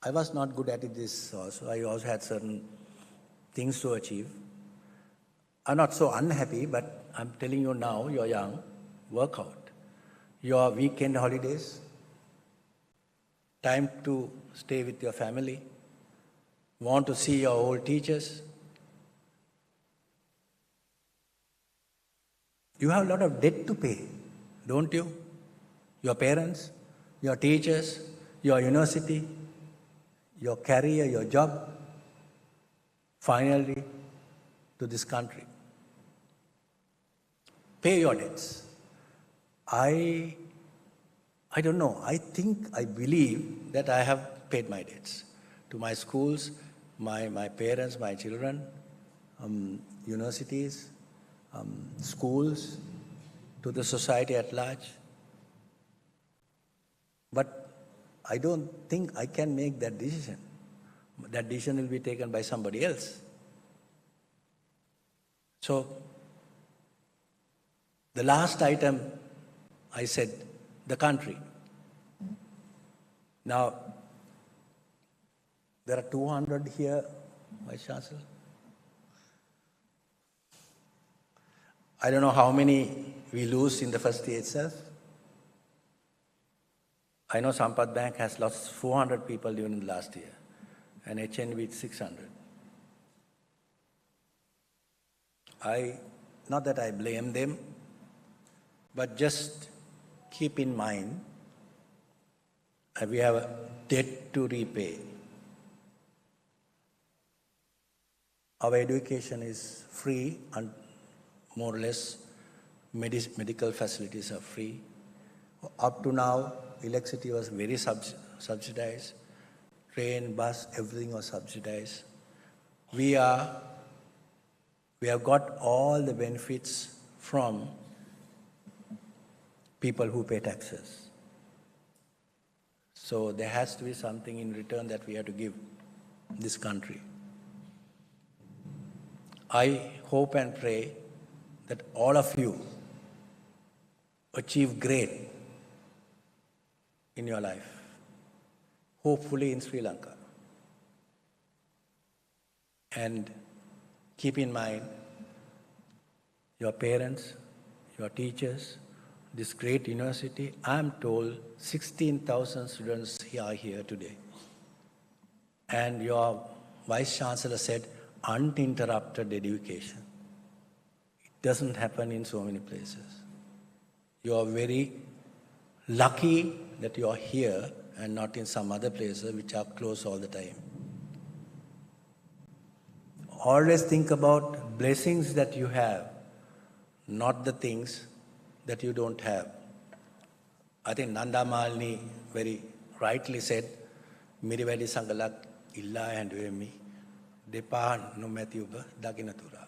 I was not good at this also. I also had certain things to achieve. I'm not so unhappy, but I'm telling you now, you're young, work out. Your weekend holidays, time to stay with your family, want to see your old teachers. You have a lot of debt to pay, don't you? Your parents, your teachers, your university, your career, your job, finally to this country. Pay your debts. I don't know. I believe that I have paid my debts to my schools, my parents, my children, universities, schools, to the society at large. But I don't think I can make that decision. That decision will be taken by somebody else. So, the last item I said, the country. Now, there are 200 here, Vice Chancellor. I don't know how many we lose in the first year itself. I know Sampath Bank has lost 400 people during the last year, and HNB 600. Not that I blame them, but just keep in mind we have a debt to repay. Our education is free, and more or less medical facilities are free. Up to now, electricity was very subsidized. Train, bus, everything was subsidized. We have got all the benefits from people who pay taxes. So there has to be something in return that we have to give this country. I hope and pray that all of you achieve great in your life, hopefully in Sri Lanka. And keep in mind your parents, your teachers, this great university. I'm told 16,000 students are here today. And your Vice Chancellor said uninterrupted education. It doesn't happen in so many places. You are very lucky that you are here and not in some other places which are closed all the time. Always think about blessings that you have, not the things that you don't have. I think Nanda Malini very rightly said, Mirivadi Sangalak illa and me, Depa no Matthew Daginatura.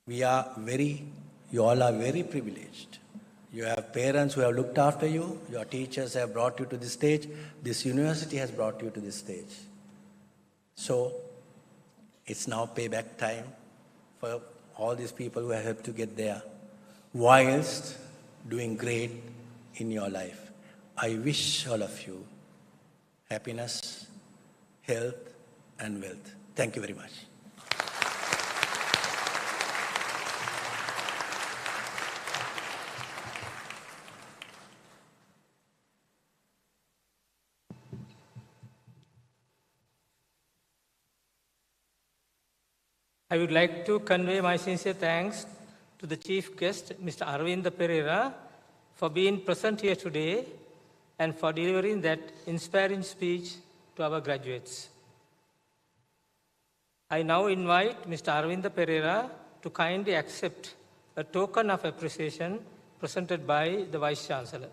You all are very privileged. You have parents who have looked after you, your teachers have brought you to this stage, this university has brought you to this stage. So, it's now payback time for all these people who have helped to get there, whilst doing great in your life. I wish all of you happiness, health, and wealth. Thank you very much. I would like to convey my sincere thanks to the chief guest, Mr. Arvind Pereira, for being present here today and for delivering that inspiring speech to our graduates. I now invite Mr. Arvind Pereira to kindly accept a token of appreciation presented by the Vice Chancellor.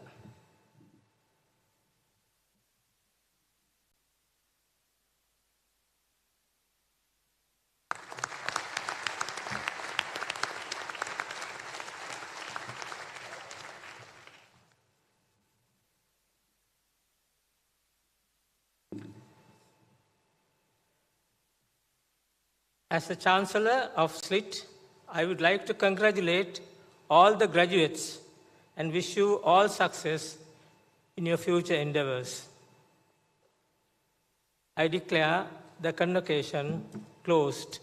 As the Chancellor of SLIIT, I would like to congratulate all the graduates and wish you all success in your future endeavors. I declare the convocation closed.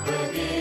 Again.